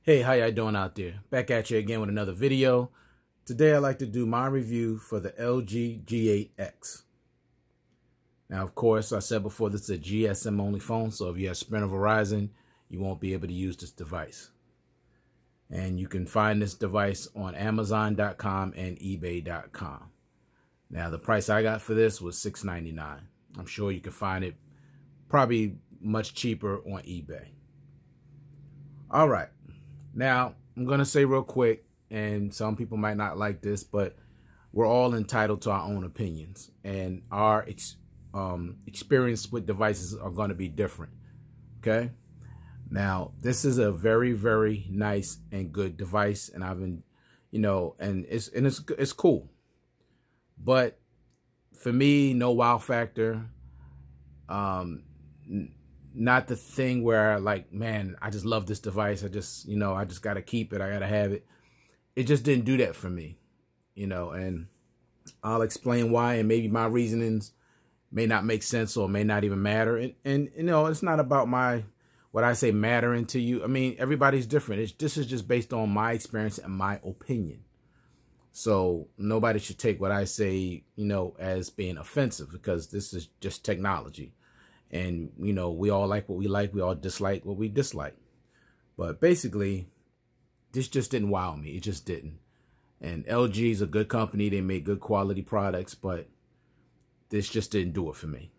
Hey, how y'all doing out there? Back at you again with another video. Today I'd like to do my review for the LG G8X. Now, of course, I said before, this is a GSM only phone, so if you have Sprint or Verizon, you won't be able to use this device. And you can find this device on Amazon.com and eBay.com. Now, the price I got for this was $6.99. I'm sure you can find it probably much cheaper on eBay. All right. Now, I'm going to say real quick, and some people might not like this, but we're all entitled to our own opinions, and our experience with devices are going to be different, okay? Now, this is a very, very nice and good device, and I've been, and it's cool. But for me, no wow factor. Not the thing where like, man, I just love this device. I just got to keep it. I got to have it. It just didn't do that for me, and I'll explain why. And maybe my reasonings may not make sense or may not even matter. And it's not about what I say mattering to you. I mean, everybody's different. This is just based on my experience and my opinion. So nobody should take what I say, as being offensive, because this is just technology. And, we all like what we like. We all dislike what we dislike. But basically, this just didn't wow me. It just didn't. And LG is a good company. They make good quality products. But this just didn't do it for me.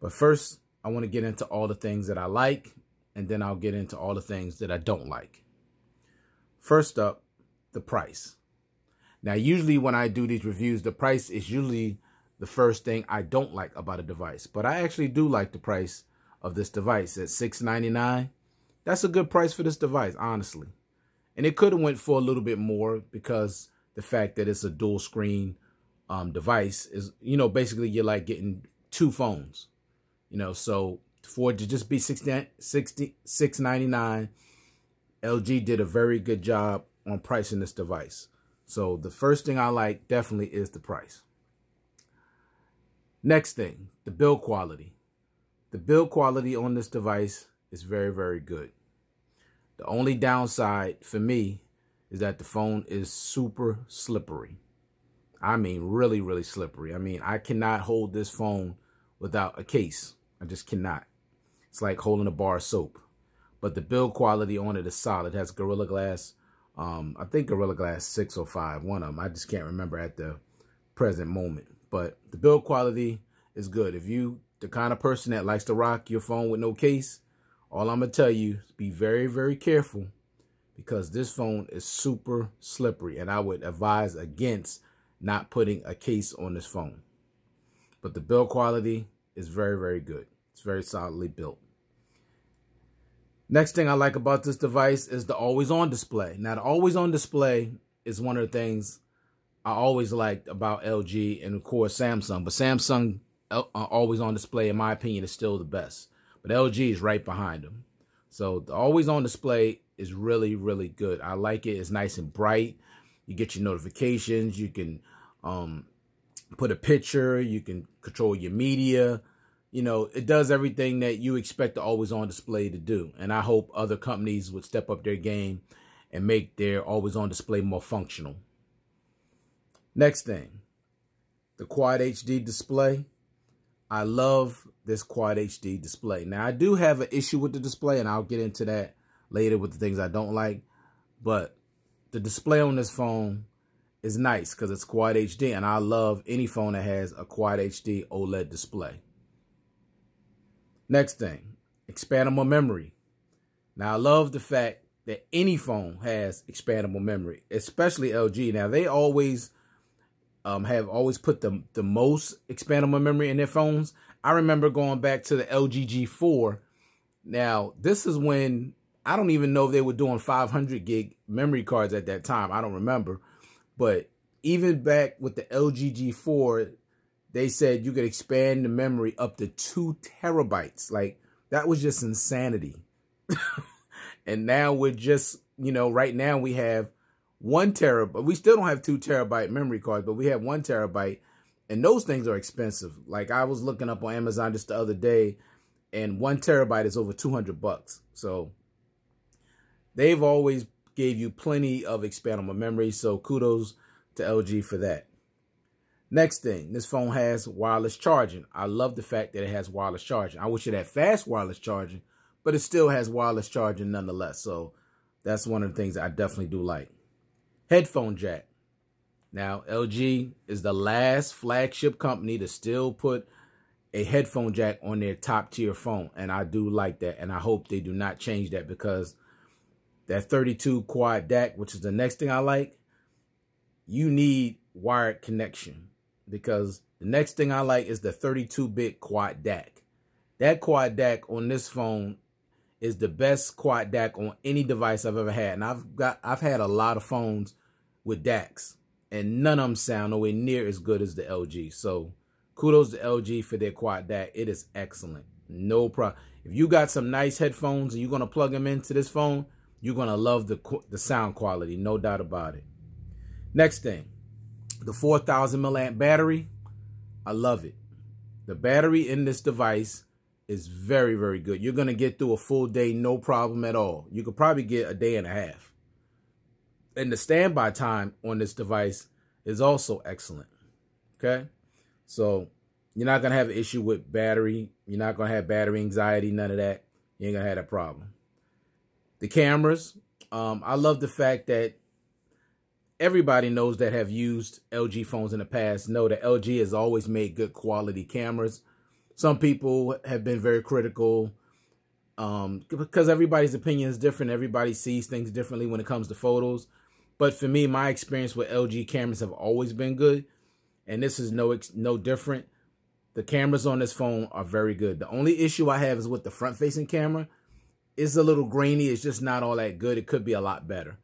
But first, I want to get into all the things that I like. And then I'll get into all the things that I don't like. First up, the price. Now, usually when I do these reviews, the price is usually the first thing I don't like about a device. But I actually do like the price of this device at $6.99. That's a good price for this device, honestly. And it could have went for a little bit more, because the fact that it's a dual screen device is, basically you're like getting two phones. So for it to just be $6.99, LG did a very good job on pricing this device. So the first thing I like definitely is the price. Next thing, the build quality. The build quality on this device is very, very good. The only downside for me is that the phone is super slippery. I mean, really, really slippery. I mean, I cannot hold this phone without a case. I just cannot. It's like holding a bar of soap. But the build quality on it is solid. It has Gorilla Glass. I think Gorilla Glass 6 or 5, one of them. I just can't remember at the present moment. But the build quality is good. If you the kind of person that likes to rock your phone with no case, all I'm going to tell you is be very, very careful, because this phone is super slippery, and I would advise against not putting a case on this phone. But the build quality is very, very good. It's very solidly built. Next thing I like about this device is the always-on display. Now, the always-on display is one of the things I always liked about LG and, of course, Samsung. But Samsung always-on display, in my opinion, is still the best. But LG is right behind them. So the always-on display is really, really good. I like it. It's nice and bright. You get your notifications. You can put a picture. You can control your media. It does everything that you expect the always-on display to do. And I hope other companies would step up their game and make their always-on display more functional. Next thing, the Quad HD display. I love this Quad HD display. Now, I do have an issue with the display, and I'll get into that later with the things I don't like. But the display on this phone is nice because it's Quad HD, and I love any phone that has a Quad HD OLED display. Next thing, expandable memory. Now, I love the fact that any phone has expandable memory, especially LG. Now, they always have always put the most expandable memory in their phones. I remember going back to the LG G4. Now, this is when, I don't even know if they were doing 500 gig memory cards at that time. I don't remember. But even back with the LG G4, they said you could expand the memory up to 2 terabytes. Like, that was just insanity. And now we're just, right now we have 1 terabyte. We still don't have 2 terabyte memory cards, but we have 1 terabyte. And those things are expensive. Like, I was looking up on Amazon just the other day, and 1 terabyte is over $200. So they've always gave you plenty of expandable memory, so kudos to LG for that. Next thing, this phone has wireless charging. I love the fact that it has wireless charging. I wish it had fast wireless charging, but it still has wireless charging nonetheless. So that's one of the things I definitely do like. Headphone jack. Now, LG is the last flagship company to still put a headphone jack on their top tier phone. And I do like that. And I hope they do not change that, because that 32 quad DAC, which is the next thing I like, you need wired connection, because the next thing I like is the 32-bit quad DAC. That quad DAC on this phone is the best quad DAC on any device I've ever had. And I've had a lot of phones with DACs, and none of them sound nowhere near as good as the LG. So kudos to LG for their quad DAC. It is excellent. No problem. If you got some nice headphones and you're going to plug them into this phone, you're going to love the sound quality. No doubt about it. Next thing, the 4,000 milliamp battery. I love it. The battery in this device is very, very good. You're going to get through a full day, no problem at all. You could probably get a day and a half. And the standby time on this device is also excellent. Okay? So you're not going to have an issue with battery. You're not going to have battery anxiety, none of that. You ain't going to have that problem. The cameras, I love the fact that everybody knows that have used LG phones in the past know that LG has always made good quality cameras. Some people have been very critical because everybody's opinion is different. Everybody sees things differently when it comes to photos. But for me, my experience with LG cameras have always been good. And this is no different. The cameras on this phone are very good. The only issue I have is with the front-facing camera. It's a little grainy. It's just not all that good. It could be a lot better.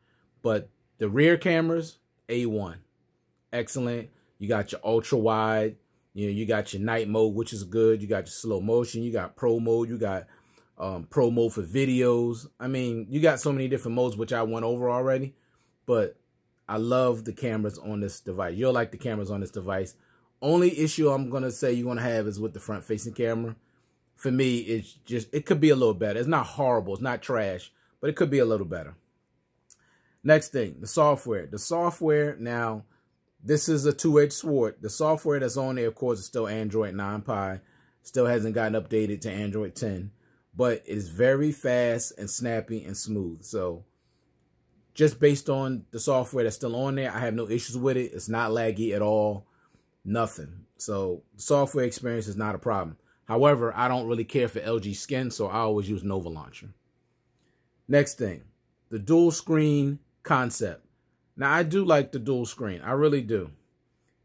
But the rear cameras, A1. Excellent. You got your ultra wide. You got your night mode, which is good. You got your slow motion. You got pro mode. You got pro mode for videos. I mean, you got so many different modes, which I went over already. But I love the cameras on this device. You'll like the cameras on this device. Only issue I'm going to say you're going to have is with the front-facing camera. For me, it could be a little better. It's not horrible. It's not trash, but it could be a little better. Next thing, the software. The software, now, this is a two-edged sword. The software that's on there, of course, is still Android 9 Pie. Still hasn't gotten updated to Android 10. But it's very fast and snappy and smooth. So just based on the software that's still on there, I have no issues with it. It's not laggy at all. Nothing. So the software experience is not a problem. However, I don't really care for LG Skin, so I always use Nova Launcher. Next thing, the dual screen concept. Now, I do like the dual screen. I really do.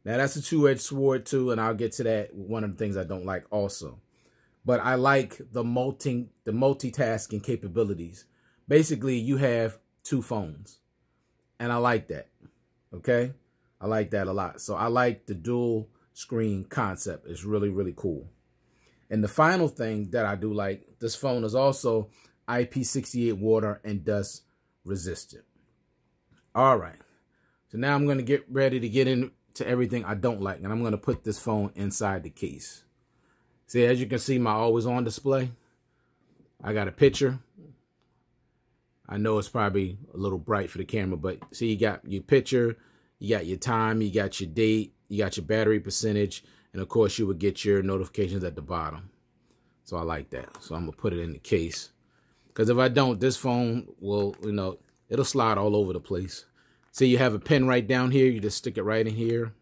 Now, that's a two-edged sword, too, and I'll get to that. One of the things I don't like also. But I like the multitasking capabilities. Basically, you have two phones, and I like that, okay? I like that a lot. So I like the dual screen concept. It's really, really cool. And the final thing that I do like, this phone is also IP68 water and dust resistant. All right. So now I'm going to get ready to get into everything I don't like. And I'm going to put this phone inside the case. See, as you can see, my always on display. I got a picture. I know it's probably a little bright for the camera, but see, you got your picture, you got your time, you got your date, you got your battery percentage, and of course you would get your notifications at the bottom. So I like that. So I'm going to put it in the case. Because if I don't, this phone will, it'll slide all over the place. See, you have a pen right down here. You just stick it right in here.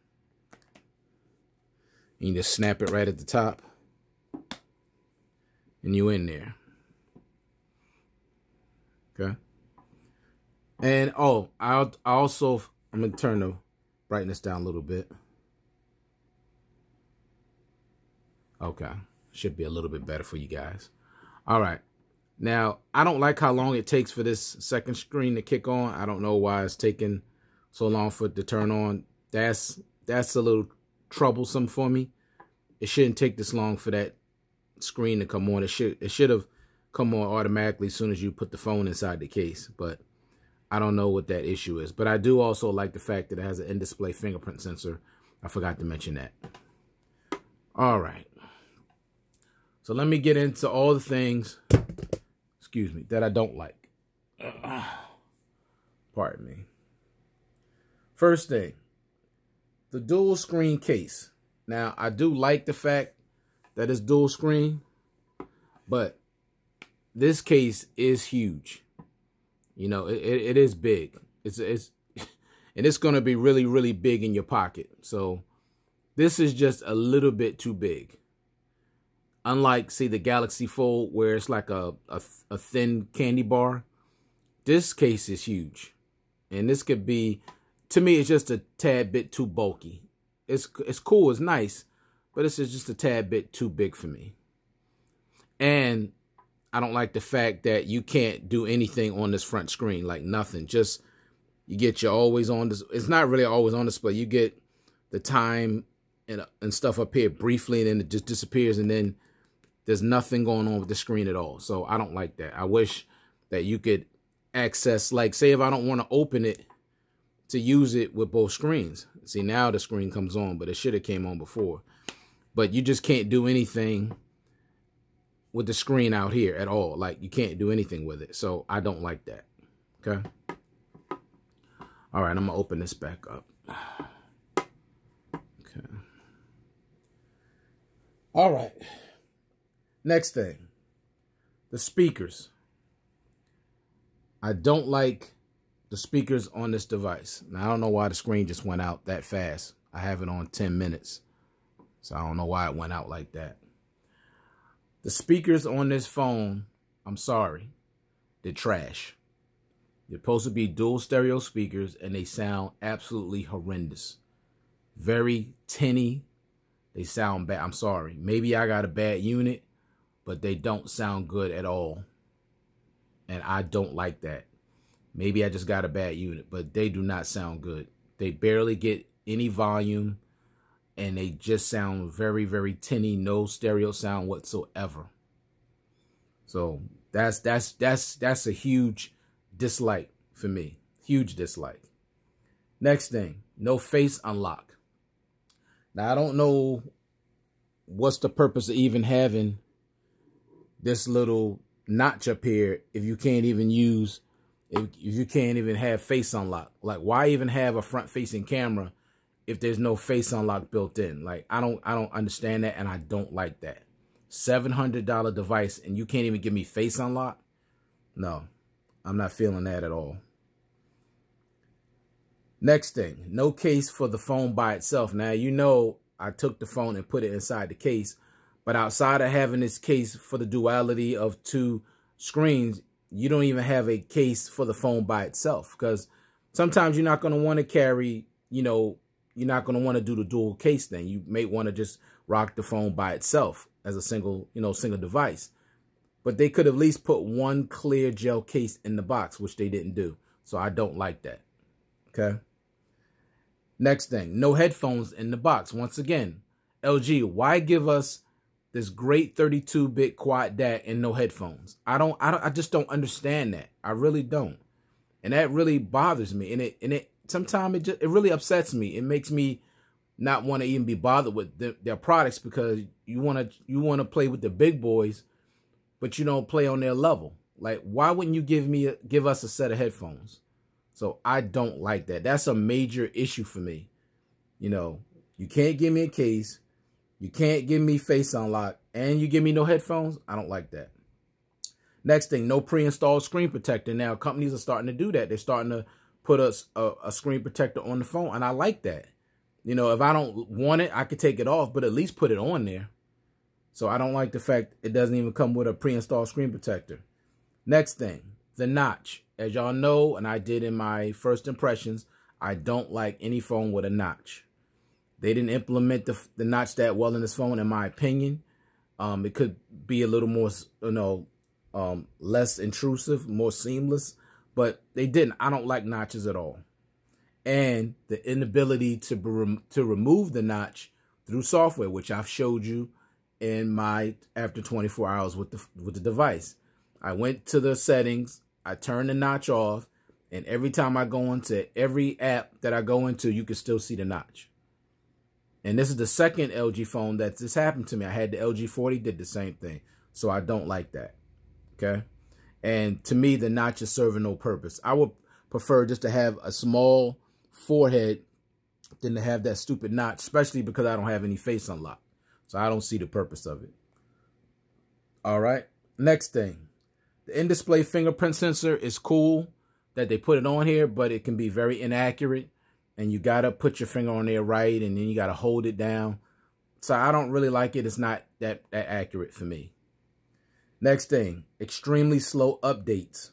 And you just snap it right at the top. And you in there. Okay. And, oh, I'm going to turn the brightness down a little bit. Okay. Should be a little bit better for you guys. All right. Now, I don't like how long it takes for this second screen to kick on. I don't know why it's taking so long for it to turn on. That's a little troublesome for me. It shouldn't take this long for that screen to come on. It should have come on automatically as soon as you put the phone inside the case. But I don't know what that issue is. But I do also like the fact that it has an in-display fingerprint sensor. I forgot to mention that. All right. So let me get into all the things, excuse me, that I don't like. Pardon me. First thing, the dual screen case. Now, I do like the fact that it's dual screen, but this case is huge. You know, it is big. It's and it's going to be really, really big in your pocket. So this is just a little bit too big. Unlike, see, the Galaxy Fold, where it's like a thin candy bar, this case is huge. And this could be, to me, it's just a tad bit too bulky. It's cool, it's nice, but it's just a tad bit too big for me. And I don't like the fact that you can't do anything on this front screen, like nothing. Just, you get your always on, it's not really always on display. You get the time and stuff up here briefly, and then it just disappears, and then there's nothing going on with the screen at all. So I don't like that. I wish that you could access, like, say if I don't want to open it, to use it with both screens. See, now the screen comes on, but it should have came on before. But you just can't do anything with the screen out here at all. Like, you can't do anything with it. So I don't like that. Okay. All right, I'm gonna open this back up. Okay. All right. Next thing, the speakers. I don't like the speakers on this device. Now, I don't know why the screen just went out that fast. I have it on 10 minutes. So I don't know why it went out like that. The speakers on this phone, I'm sorry, they're trash. They're supposed to be dual stereo speakers, and they sound absolutely horrendous. Very tinny. They sound bad. I'm sorry. Maybe I got a bad unit, but they don't sound good at all. And I don't like that. Maybe I just got a bad unit, but they do not sound good. They barely get any volume, and they just sound very, very tinny, no stereo sound whatsoever. So that's a huge dislike for me. Huge dislike. Next thing, no face unlock. Now, I don't know what's the purpose of even having this little notch up here if you can't even use, if you can't even have face unlock. Like, why even have a front facing camera if there's no face unlock built in? Like, I don't understand that, and I don't like that. $700 device, and you can't even give me face unlock? No, I'm not feeling that at all. Next thing, no case for the phone by itself. Now, you know, I took the phone and put it inside the case, but outside of having this case for the duality of two screens, you don't even have a case for the phone by itself, because sometimes you're not going to want to carry, you know, you're not going to want to do the dual case thing. You may want to just rock the phone by itself as a single, you know, single device. But they could at least put one clear gel case in the box, which they didn't do. So I don't like that. Okay. Next thing, no headphones in the box. Once again, LG, why give us this great 32-bit quad DAC and no headphones? I just don't understand that. I really don't. And that really bothers me. And it sometimes it really upsets me. It makes me not want to even be bothered with their products, because you want to play with the big boys, but you don't play on their level. Like, why wouldn't you give us a set of headphones? So I don't like that. That's a major issue for me. You know, you can't give me a case, you can't give me face unlock, and you give me no headphones. I don't like that. Next thing, no pre-installed screen protector. Now, companies are starting to do that. They're starting to put a screen protector on the phone, and I like that. You know, if I don't want it, I could take it off, but at least put it on there. So I don't like the fact it doesn't even come with a pre-installed screen protector. Next thing, the notch. As y'all know, and I did in my first impressions, I don't like any phone with a notch. They didn't implement the notch that well in this phone, in my opinion. It could be a little more, you know, less intrusive, more seamless, but they didn't. I don't like notches at all. And the inability to remove the notch through software, which I've showed you in my after 24 hours with the device. I went to the settings, I turned the notch off, and every time I go into every app that I go into, you can still see the notch. And this is the second LG phone that this happened to me. I had the LG 40, did the same thing. So I don't like that. Okay. And to me, the notch is serving no purpose. I would prefer just to have a small forehead than to have that stupid notch, especially because I don't have any face unlock. So I don't see the purpose of it. All right. Next thing. The in-display fingerprint sensor is cool that they put it on here, but it can be very inaccurate. And you got to put your finger on there right, and then you got to hold it down. So I don't really like it. It's not that accurate for me. Next thing, extremely slow updates.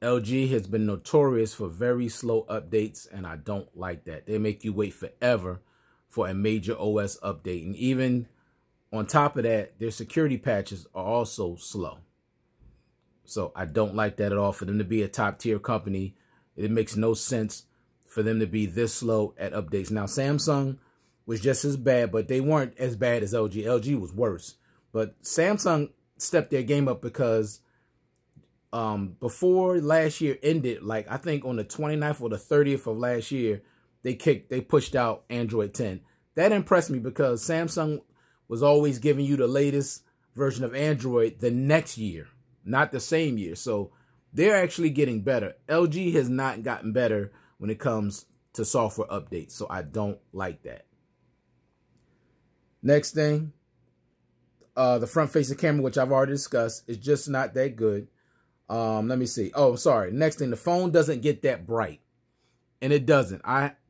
LG has been notorious for very slow updates, and I don't like that. They make you wait forever for a major OS update. And even on top of that, their security patches are also slow. So I don't like that at all. For them to be a top tier company, it makes no sense for them to be this slow at updates. Now, Samsung was just as bad, but they weren't as bad as LG. LG was worse. But Samsung stepped their game up because before last year ended, like I think on the 29th or the 30th of last year, they pushed out Android 10. That impressed me because Samsung was always giving you the latest version of Android the next year, not the same year. So they're actually getting better. LG has not gotten better when it comes to software updates. So I don't like that. Next thing, the front-facing camera, which I've already discussed, is just not that good. Let me see. Oh, sorry. Next thing, the phone doesn't get that bright. And it doesn't.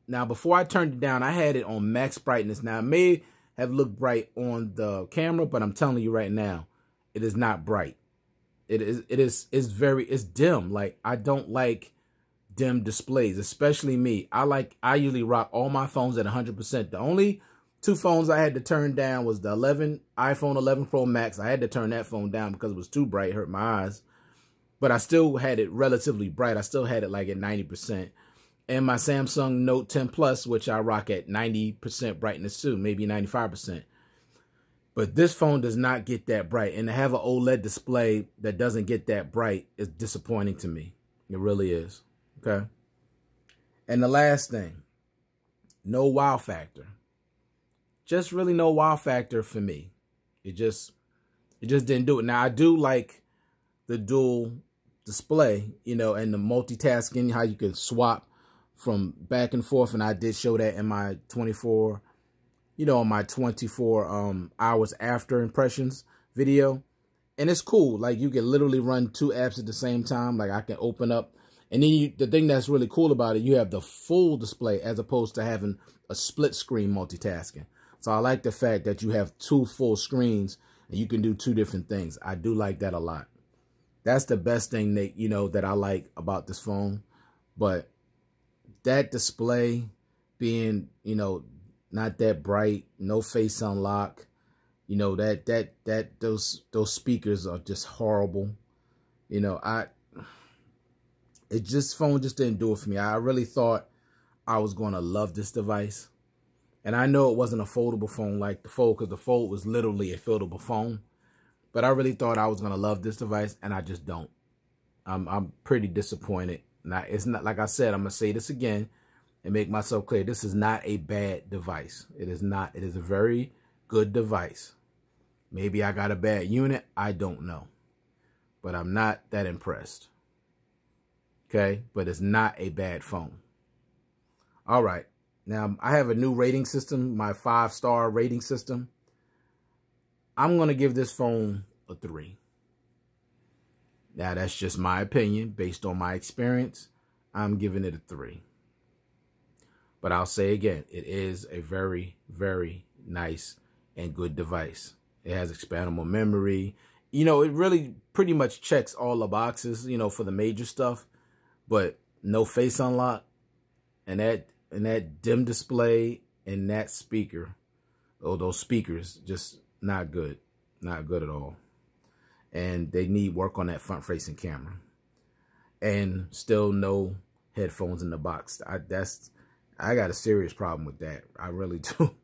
Now, before I turned it down, I had it on max brightness. Now, it may have looked bright on the camera, but I'm telling you right now, it is not bright. It's dim. Like, I don't like dim displays, especially me. I usually rock all my phones at 100%. The only two phones I had to turn down was the iPhone 11 Pro Max. I had to turn that phone down because it was too bright, it hurt my eyes. But I still had it relatively bright. I still had it like at 90%. And my Samsung Note 10 Plus, which I rock at 90% brightness too, maybe 95%. But this phone does not get that bright. And to have an OLED display that doesn't get that bright is disappointing to me. It really is. Okay. And the last thing, no wow factor. Just really no wow factor for me. It just didn't do it. Now, I do like the dual display, you know, and the multitasking, how you can swap from back and forth. And I did show that in my 24 hours after impressions video. And it's cool. Like, you can literally run two apps at the same time. Like, I can open up. And then the thing that's really cool about it, you have the full display as opposed to having a split screen multitasking. So I like the fact that you have two full screens and you can do two different things. I do like that a lot. That's the best thing that I like about this phone. But that display being, not that bright, no face unlock, those speakers are just horrible. Phone just didn't do it for me. I really thought I was going to love this device. And I know it wasn't a foldable phone like the Fold, because the Fold was literally a foldable phone. But I really thought I was going to love this device, and I just don't. I'm pretty disappointed. Now, it's not, like I said, I'm going to say this again and make myself clear. This is not a bad device. It is not. It is a very good device. Maybe I got a bad unit. I don't know. But I'm not that impressed. Okay? But it's not a bad phone. All right. Now, I have a new rating system, my 5-star rating system. I'm going to give this phone a 3. Now, that's just my opinion based on my experience. I'm giving it a 3. But I'll say again, it is a very, very nice and good device. It has expandable memory. It really pretty much checks all the boxes, for the major stuff. But no face unlock. And that dim display and that speaker, those speakers, just not good. Not good at all. And they need work on that front-facing camera. And still no headphones in the box. I got a serious problem with that. I really do.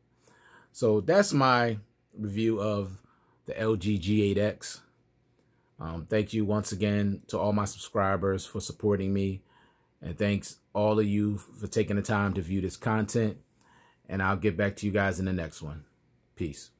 So that's my review of the LG G8X. Thank you once again to all my subscribers for supporting me. And thanks all of you for taking the time to view this content. And I'll get back to you guys in the next one. Peace.